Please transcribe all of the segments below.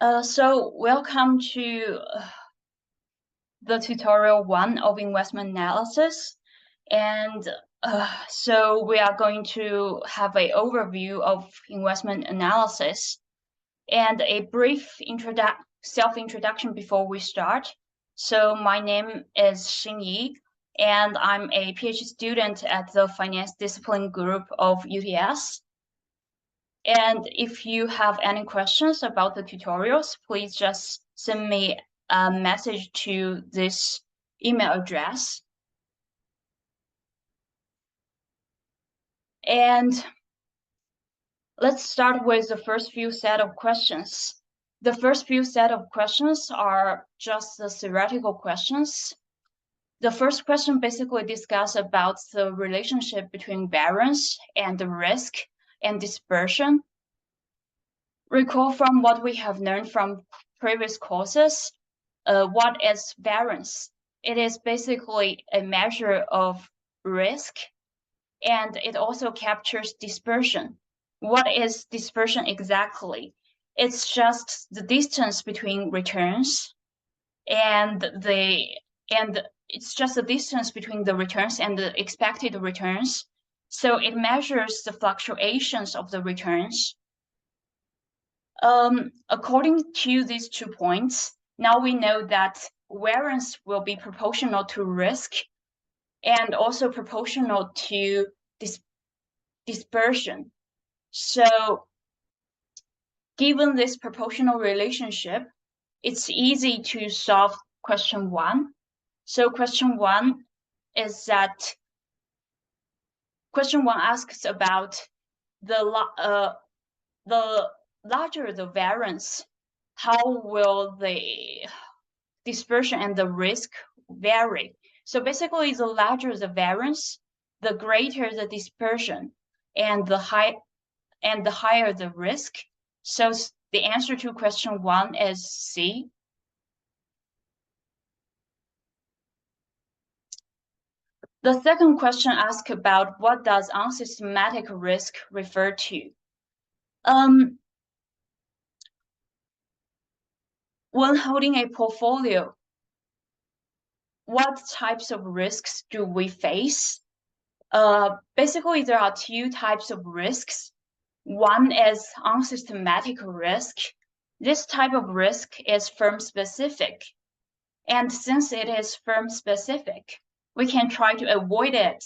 So welcome to the tutorial 1 of investment analysis. And so we are going to have an overview of investment analysis and a brief self-introduction before we start. So my name is Xin Yi, and I'm a PhD student at the Finance Discipline Group of UTS. And if you have any questions about the tutorials, please just send me a message to this email address. And let's start with the first few set of questions. The first few set of questions are just the theoretical questions. The first question basically discusses about the relationship between variance and the risk and dispersion. Recall from what we have learned from previous courses, what is variance? It is basically a measure of risk, and it also captures dispersion. What is dispersion exactly? It's just the distance between returns and it's just the distance between the returns and the expected returns. So it measures the fluctuations of the returns. According to these 2 points, now we know that variance will be proportional to risk and also proportional to dispersion. So given this proportional relationship, it's easy to solve question 1. So question 1 is that question 1 asks about the larger the variance, how will the dispersion and the risk vary? So basically, the larger the variance, the greater the dispersion, and the higher the risk. So the answer to question 1 is C. The second question asks about what does unsystematic risk refer to? When holding a portfolio, what types of risks do we face? Basically, there are 2 types of risks. One is unsystematic risk. This type of risk is firm-specific. And since it is firm-specific, we can try to avoid it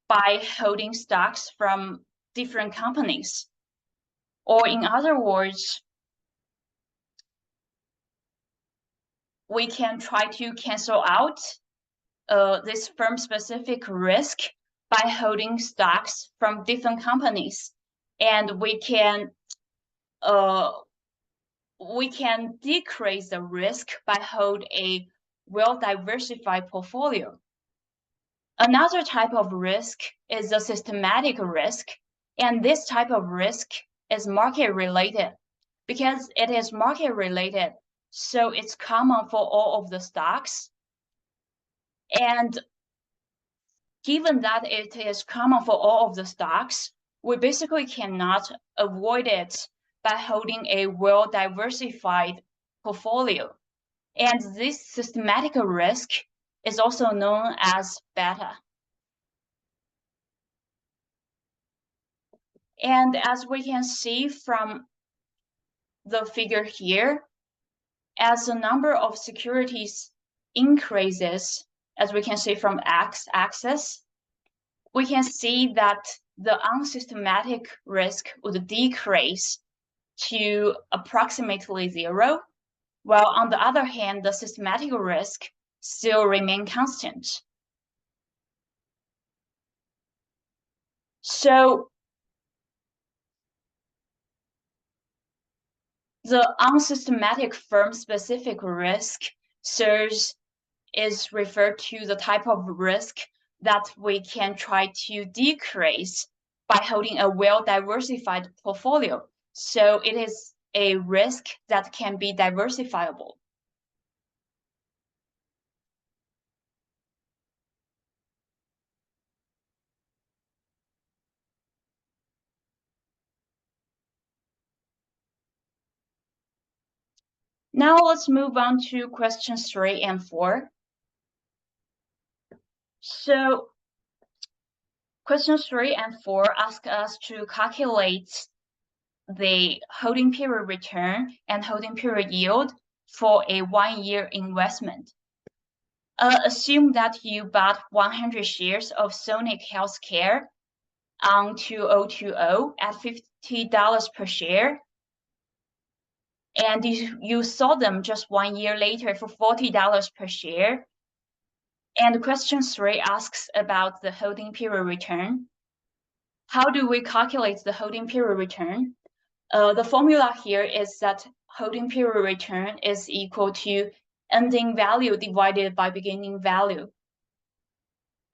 by holding stocks from different companies. Or in other words, we can try to cancel out this firm-specific risk by holding stocks from different companies, and we can decrease the risk by hold a well-diversified portfolio. Another type of risk is the systematic risk, and this type of risk is market-related. Because it is market-related, so it's common for all of the stocks. And given that it is common for all of the stocks, we basically cannot avoid it by holding a well-diversified portfolio. And this systematic risk is also known as beta. And as we can see from the figure here, as the number of securities increases, as we can see from x-axis, we can see that the unsystematic risk would decrease to approximately 0, while on the other hand, the systematic risk still remain constant. So the unsystematic firm-specific risk is referred to the type of risk that we can try to decrease by holding a well-diversified portfolio. So it is a risk that can be diversifiable. Now let's move on to questions 3 and 4. So questions 3 and 4 ask us to calculate the holding period return and holding period yield for a 1-year investment. Assume that you bought 100 shares of Sonic Healthcare on 2020 at $50 per share, and you sold them just 1 year later for $40 per share. And question 3 asks about the holding period return. How do we calculate the holding period return? The formula here is that holding period return is equal to ending value divided by beginning value.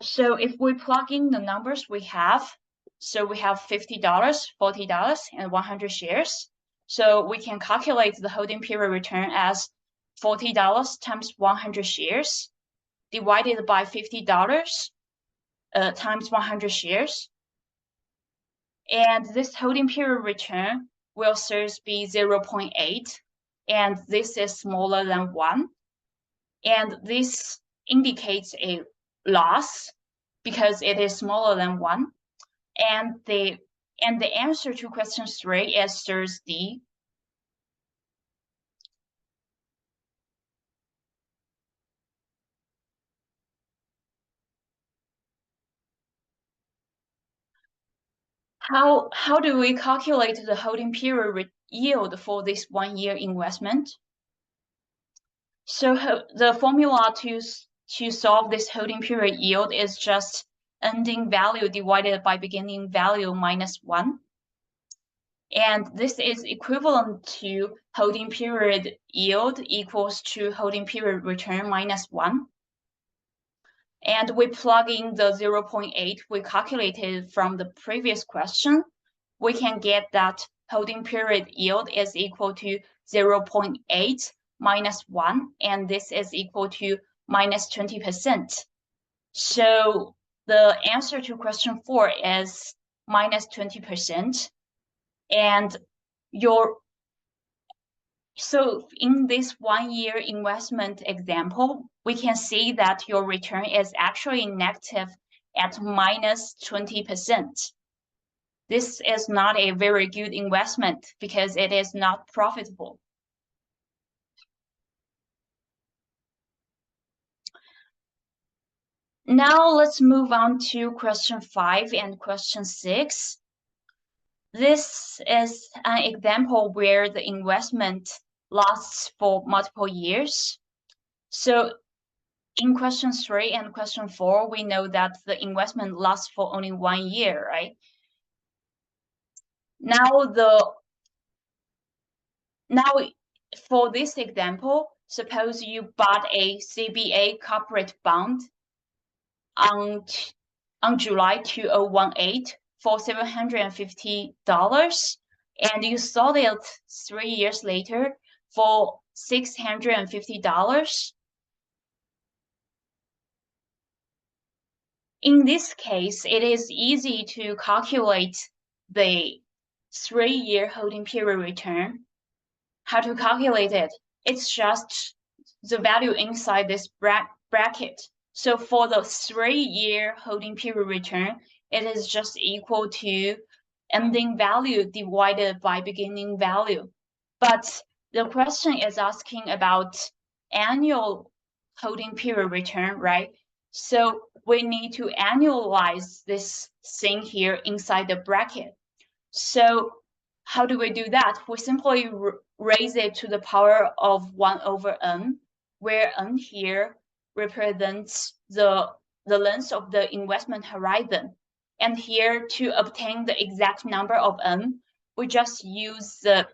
So if we plug in the numbers we have, so we have $50, $40, and 100 shares. So we can calculate the holding period return as $40 times 100 shares divided by $50 times 100 shares. And this holding period return will serve be 0.8, and this is smaller than 1. And this indicates a loss because it is smaller than 1. And the answer to question 3 is series D. How do we calculate the holding period yield for this 1-year investment? So the formula to solve this holding period yield is just ending value divided by beginning value minus 1. And this is equivalent to holding period yield equals to holding period return minus 1. And we plug in the 0.8 we calculated from the previous question. We can get that holding period yield is equal to 0.8 minus 1, and this is equal to minus 20%. So the answer to question 4 is minus 20%. And so in this 1-year investment example, we can see that your return is actually negative at minus 20%. This is not a very good investment because it is not profitable. Now let's move on to question 5 and question 6. This is an example where the investment lasts for multiple years. So in question 3 and question 4, we know that the investment lasts for only 1 year, right? Now for this example, suppose you bought a CBA corporate bond on July 2018 for $750, and you sold it 3 years later for $650. In this case, it is easy to calculate the 3-year holding period return. How to calculate it? It's just the value inside this bracket. So for the 3-year holding period return, it is just equal to ending value divided by beginning value. But the question is asking about annual holding period return, right? So we need to annualize this thing here inside the bracket. So how do we do that? We simply raise it to the power of 1 over n, where n here represents the length of the investment horizon. And here, to obtain the exact number of n, we just use the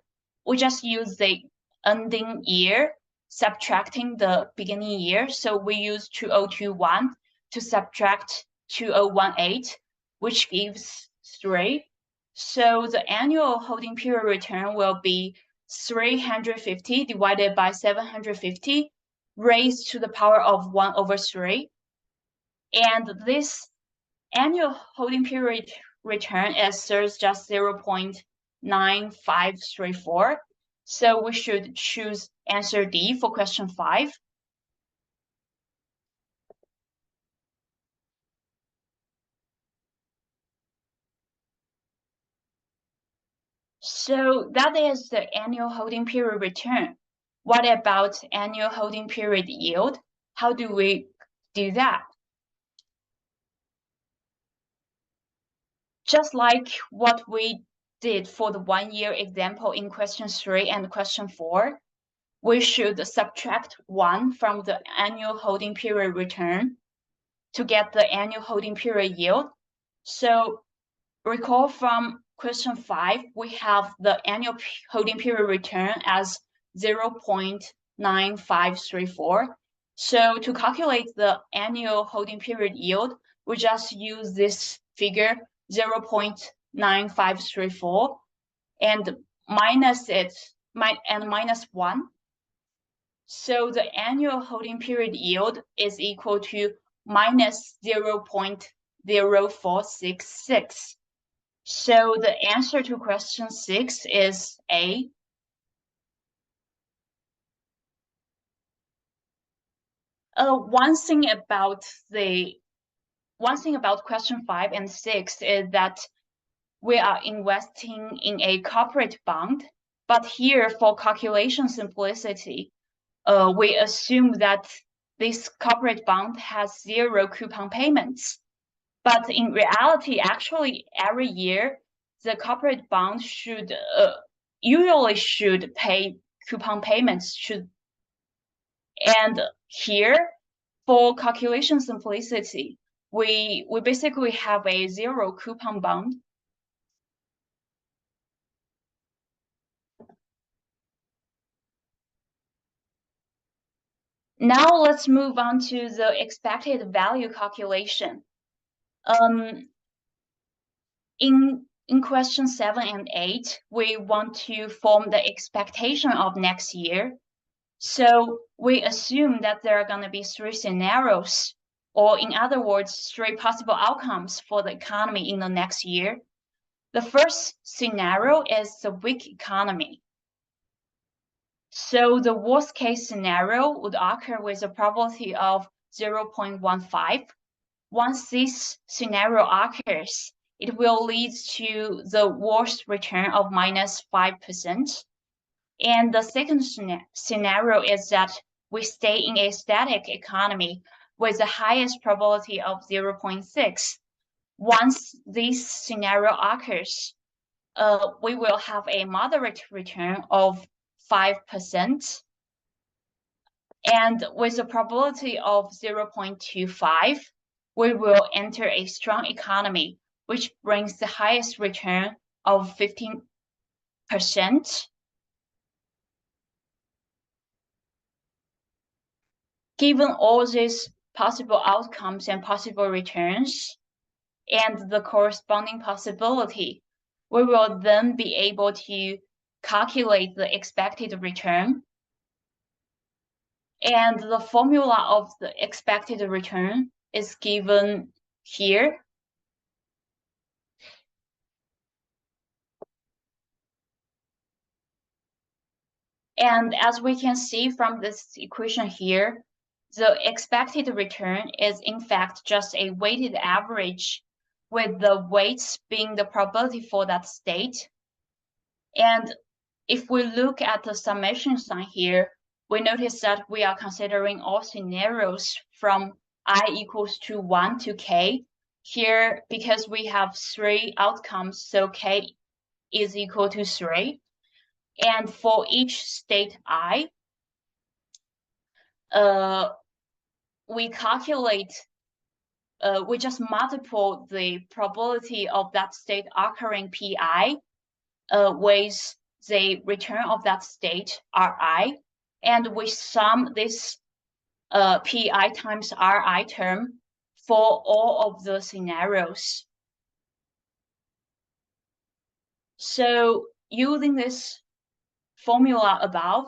ending year subtracting the beginning year. So we use 2021 to subtract 2018, which gives 3. So the annual holding period return will be 350 divided by 750 raised to the power of 1 over 3. And this annual holding period return is just 0.9534. So we should choose answer D for question 5. So that is the annual holding period return. What about annual holding period yield? How do we do that? Just like what we did for the 1 year example in question 3 and question 4, we should subtract 1 from the annual holding period return to get the annual holding period yield. So recall from question 5, we have the annual holding period return as 0.9534. So to calculate the annual holding period yield, we just use this figure 0.9534 and minus it and minus 1. So the annual holding period yield is equal to minus 0.0466. So the answer to question 6 is A. One thing about question 5 and 6 is that we are investing in a corporate bond, but here for calculation simplicity, we assume that this corporate bond has 0 coupon payments. But in reality, actually, every year, the corporate bond should usually should pay coupon payments. And here, for calculation simplicity, we basically have a 0 coupon bond. Now let's move on to the expected value calculation. In question 7 and 8, we want to form the expectation of next year. So we assume that there are going to be 3 scenarios, or in other words, 3 possible outcomes for the economy in the next year. The first scenario is the weak economy. So the worst case scenario would occur with a probability of 0.15. Once this scenario occurs, it will lead to the worst return of minus 5%. And the second scenario is that we stay in a static economy with the highest probability of 0.6. Once this scenario occurs, we will have a moderate return of 5%. And with a probability of 0.25, we will enter a strong economy, which brings the highest return of 15%. Given all these possible outcomes and possible returns, and the corresponding possibility, we will then be able to calculate the expected return. And the formula of the expected return is given here. And as we can see from this equation here, the expected return is in fact just a weighted average with the weights being the probability for that state. And if we look at the summation sign here, we notice that we are considering all scenarios from I equals to 1 to k. Here, because we have 3 outcomes, so k is equal to 3. And for each state I, we calculate, we just multiply the probability of that state occurring pi with the return of that state Ri, and we sum this pi times Ri term for all of the scenarios. So using this formula above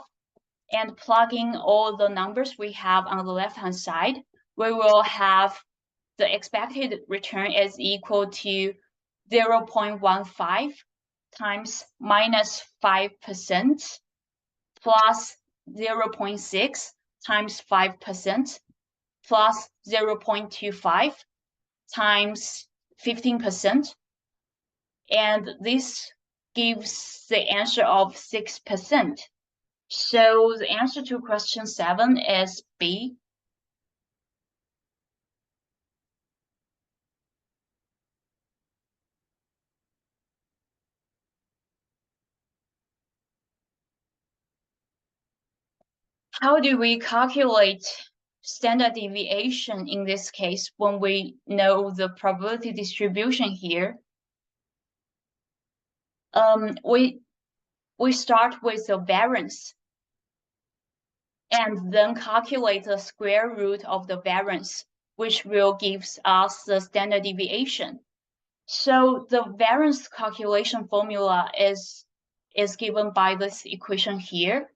and plugging all the numbers we have on the left-hand side, we will have the expected return is equal to 0.15 times minus 5%. plus 0.6 times 5% plus 0.25 times 15%. And this gives the answer of 6%. So the answer to question 7 is B. How do we calculate standard deviation in this case when we know the probability distribution here? We start with the variance and then calculate the square root of the variance, which will give us the standard deviation. So the variance calculation formula is given by this equation here.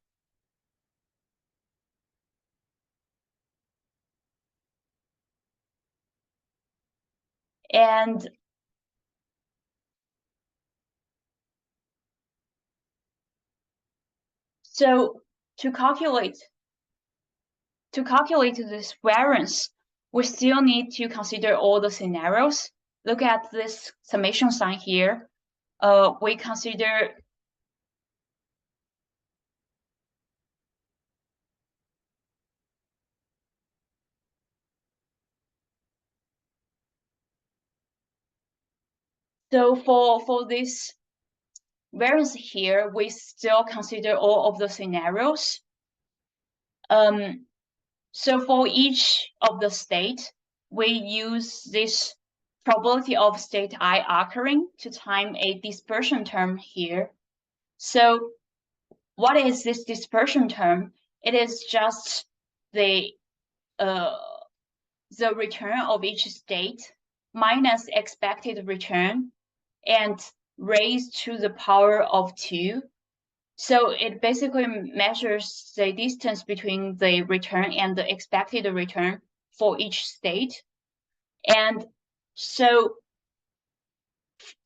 And so to calculate this variance, we still need to consider all the scenarios. Look at this summation sign here. We consider so for this variance here, we still consider all of the scenarios. So for each of the state, we use this probability of state I occurring to time a dispersion term here. So what is this dispersion term? It is just the return of each state minus expected return and raised to the power of 2. So it basically measures the distance between the return and the expected return for each state. And so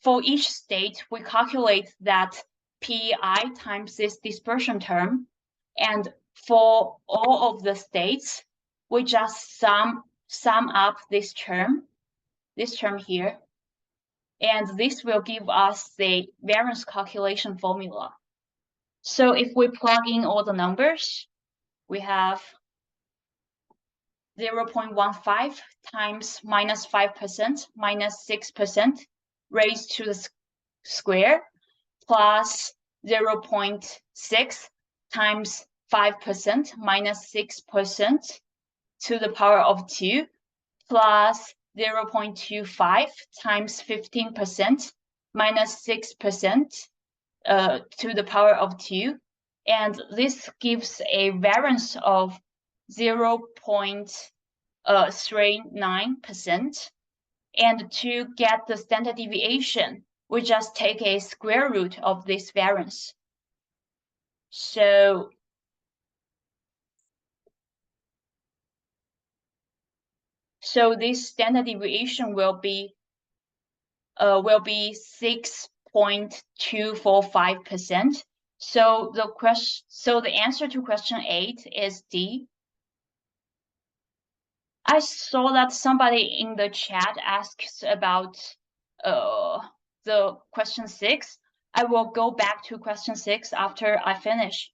for each state, we calculate that Pi times this dispersion term. And for all of the states, we just sum up this term here. And this will give us the variance calculation formula. So if we plug in all the numbers, we have 0.15 times minus 5% minus 6% raised to the square plus 0.6 times 5% minus 6% to the power of 2 plus 0.25 times 15% minus 6% to the power of 2. And this gives a variance of 0.39%. And to get the standard deviation, we just take a square root of this variance. So this standard deviation will be 6.245%. So the answer to question 8 is D. I saw that somebody in the chat asks about the question 6. I will go back to question 6 after I finish.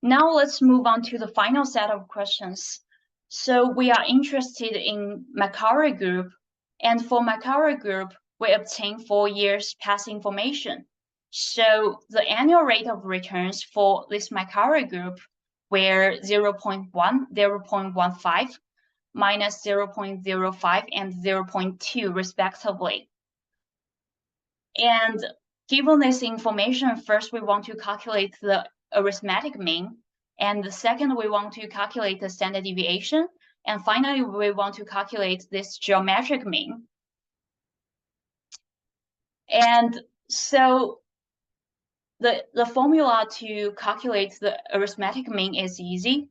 Now let's move on to the final set of questions. So we are interested in Macquarie Group, and for Macquarie Group, we obtain 4 years past information. So the annual rate of returns for this Macquarie Group were 0.1, 0.15, minus 0.05, and 0.2 respectively. And given this information, first we want to calculate the arithmetic mean, and the second we want to calculate the standard deviation, and finally we want to calculate this geometric mean. And so The formula to calculate the arithmetic mean is easy.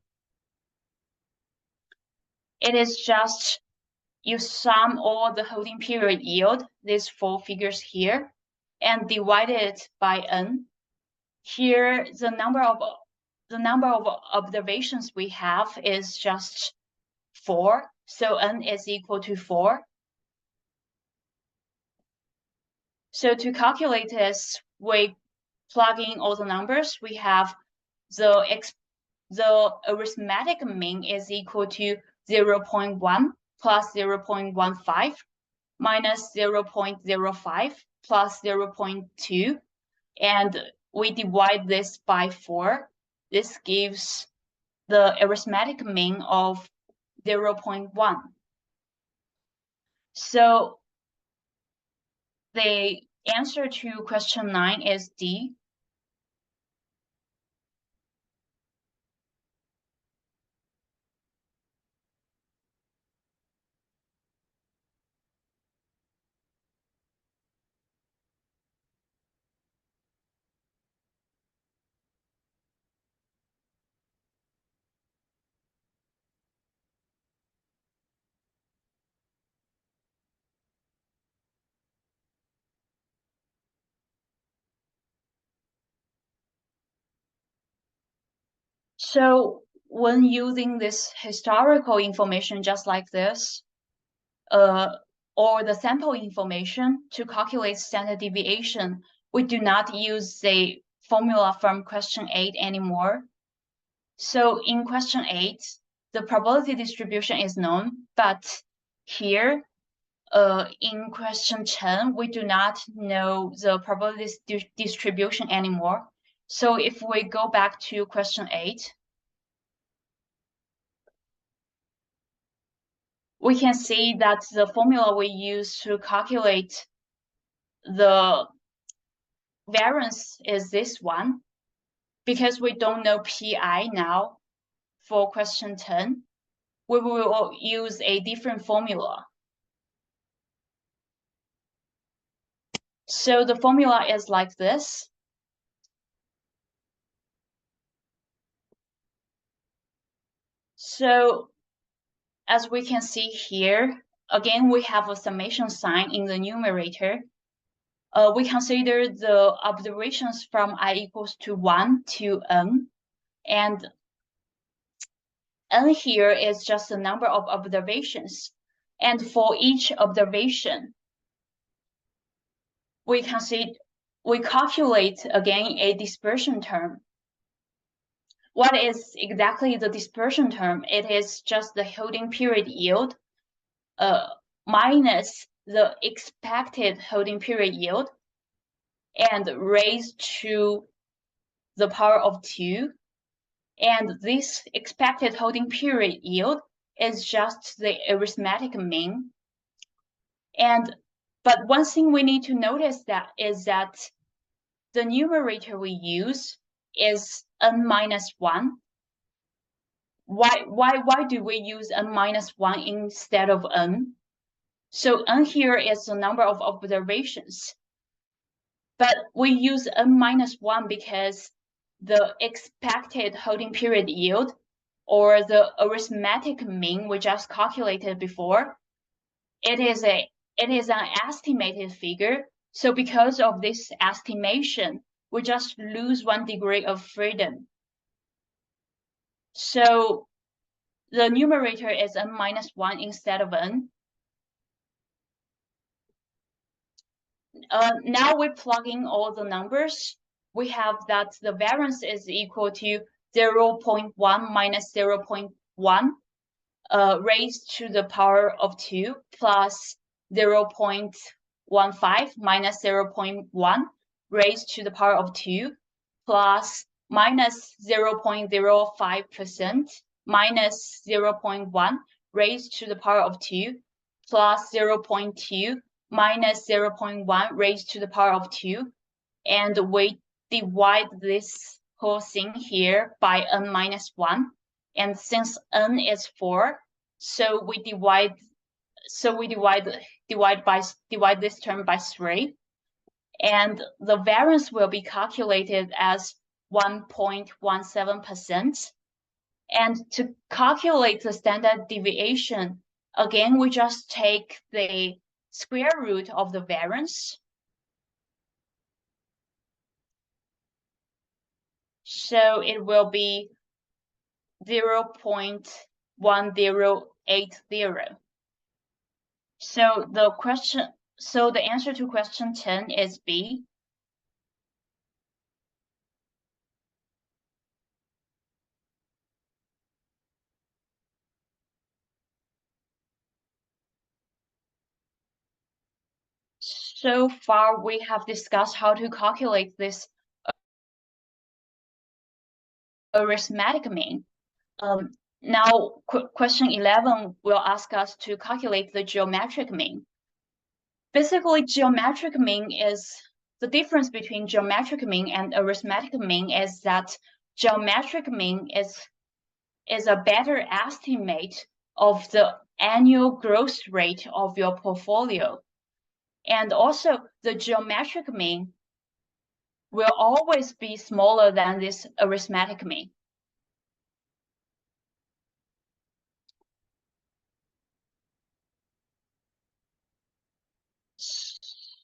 It is just you sum all the holding period yield, these 4 figures here, and divide it by n. Here, the number of observations we have is just 4, so n is equal to 4. So to calculate this, we plug in all the numbers. We have the arithmetic mean is equal to 0.1 plus 0.15 minus 0.05 plus 0.2, and we divide this by 4. This gives the arithmetic mean of 0.1. So the answer to question 9 is D. So when using this historical information just like this, or the sample information to calculate standard deviation, we do not use the formula from question 8 anymore. So in question 8, the probability distribution is known, but here, in question 10, we do not know the probability distribution anymore. So if we go back to question 8, we can see that the formula we use to calculate the variance is this one. Because we don't know PI now for question 10, we will use a different formula. So the formula is like this. So as we can see here, again, we have a summation sign in the numerator. We consider the observations from I equals to 1 to n, and n here is just the number of observations. And for each observation, we calculate again a dispersion term. What is exactly the dispersion term? It is just the holding period yield minus the expected holding period yield and raised to the power of 2. And this expected holding period yield is just the arithmetic mean. But one thing we need to notice is that the numerator we use is n minus 1. Why do we use n minus 1 instead of n? So n here is the number of observations. But we use n minus 1 because the expected holding period yield, or the arithmetic mean we just calculated before, it is an estimated figure. So because of this estimation, we just lose 1 degree of freedom. So the numerator is n minus 1 instead of n. Now we plug in all the numbers. We have that the variance is equal to 0.1 minus 0.1 raised to the power of 2 plus 0.15 minus 0.1 raised to the power of 2 plus minus 0.05% minus 0.1 raised to the power of 2 plus 0.2 minus 0.1 raised to the power of 2. And we divide this whole thing here by n minus 1. And since n is 4, so we divide this term by 3. and the variance will be calculated as 1.17%. And to calculate the standard deviation, again, we just take the square root of the variance. So it will be 0.1080. So the answer to question 10 is B. So far, we have discussed how to calculate this arithmetic mean. Now, question 11 will ask us to calculate the geometric mean. Basically, geometric mean is the difference between geometric mean and arithmetic mean is that geometric mean is a better estimate of the annual growth rate of your portfolio. And also, the geometric mean will always be smaller than this arithmetic mean.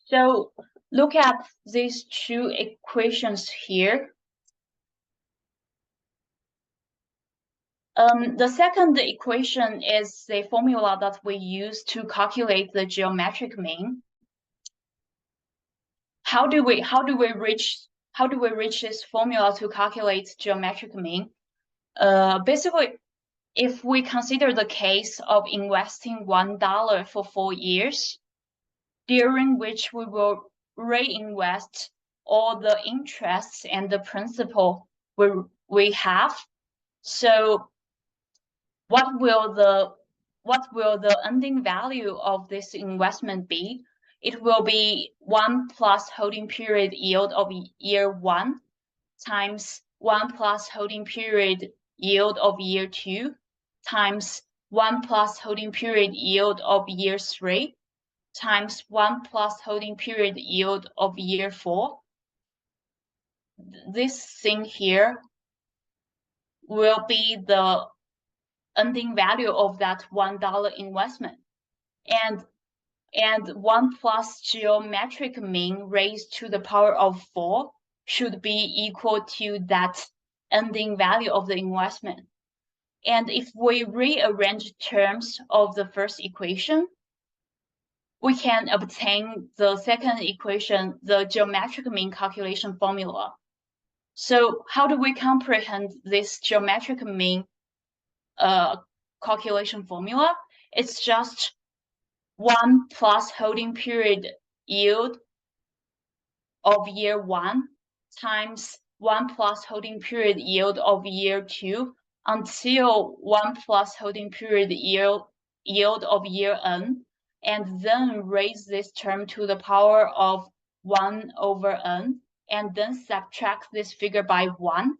So look at these two equations here. The second equation is the formula that we use to calculate the geometric mean. How do we reach this formula to calculate geometric mean? Basically, if we consider the case of investing $1 for 4 years, during which we will reinvest all the interests and the principal we have. So what will the ending value of this investment be? It will be 1 plus holding period yield of year 1 times 1 plus holding period yield of year 2 times 1 plus holding period yield of year 3 times 1 plus holding period yield of year 4. This thing here will be the ending value of that $1 investment. And 1 plus geometric mean raised to the power of 4 should be equal to that ending value of the investment. And if we rearrange terms of the first equation, we can obtain the second equation, the geometric mean calculation formula. So how do we comprehend this geometric mean calculation formula? It's just 1 plus holding period yield of year 1 times 1 plus holding period yield of year 2 until 1 plus holding period yield of year n, and then raise this term to the power of 1 over n, and then subtract this figure by 1.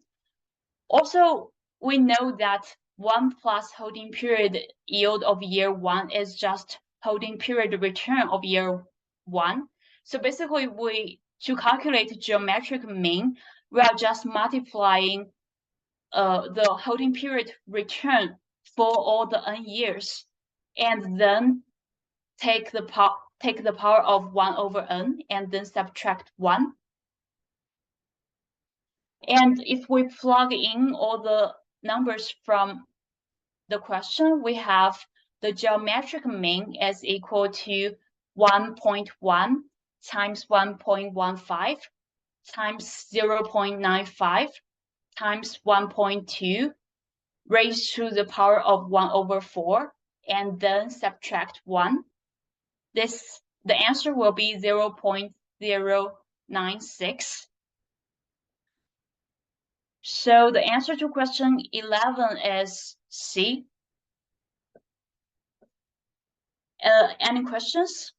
Also, we know that 1 plus holding period yield of year 1 is just holding period return of year 1. So basically, to calculate geometric mean, we are just multiplying the holding period return for all the n years, and then take the power of 1 over n, and then subtract 1. And if we plug in all the numbers from the question, we have the geometric mean is equal to 1.1 times 1.15 times 0.95 times 1.2 raised to the power of 1 over 4, and then subtract 1. The answer will be 0.096. So the answer to question 11 is C. Any questions?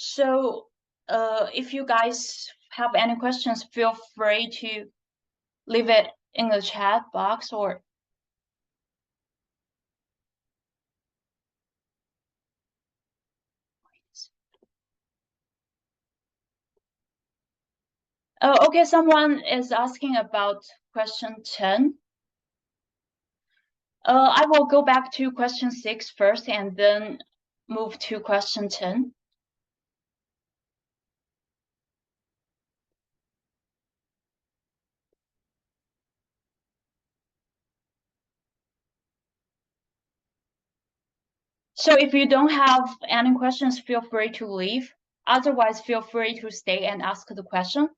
So if you guys have any questions, feel free to leave it in the chat box or oh, okay, someone is asking about question 10. I will go back to question 6 first and then move to question 10. So if you don't have any questions, feel free to leave. Otherwise, feel free to stay and ask the question.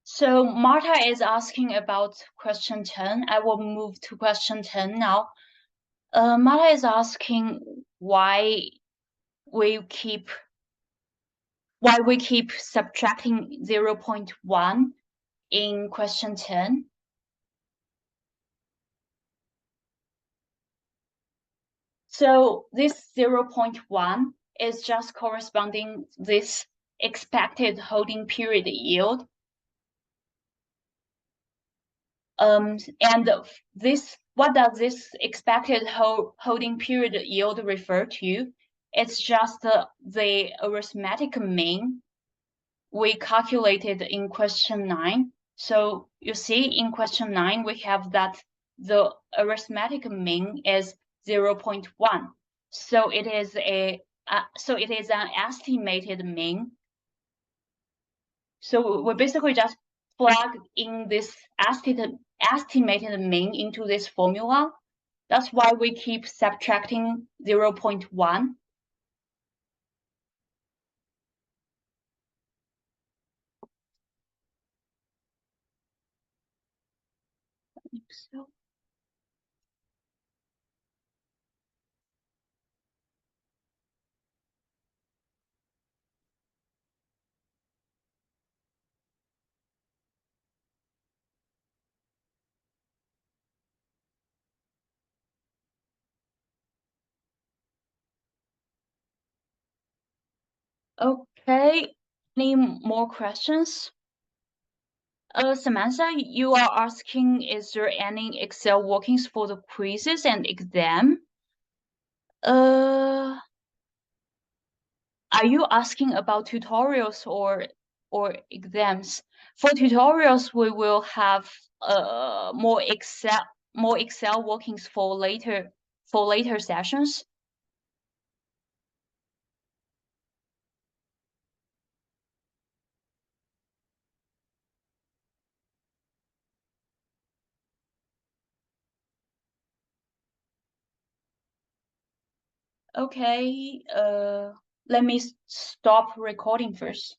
So Marta is asking about question 10. I will move to question 10 now. Marta is asking why we keep subtracting 0.1 in question 10. So this 0.1 is just corresponding this expected holding period yield. And this, what does this expected holding period yield refer to? It's just the arithmetic mean we calculated in question 9. So you see in question 9, we have that the arithmetic mean is 0.1. So it is an estimated mean. So we basically just plug in this estimated mean into this formula. That's why we keep subtracting 0.1. So. Okay, any more questions? Samantha, you are asking, is there any Excel workings for the quizzes and exam? Are you asking about tutorials or exams? For tutorials, we will have more Excel workings for later sessions. Okay, let me stop recording first.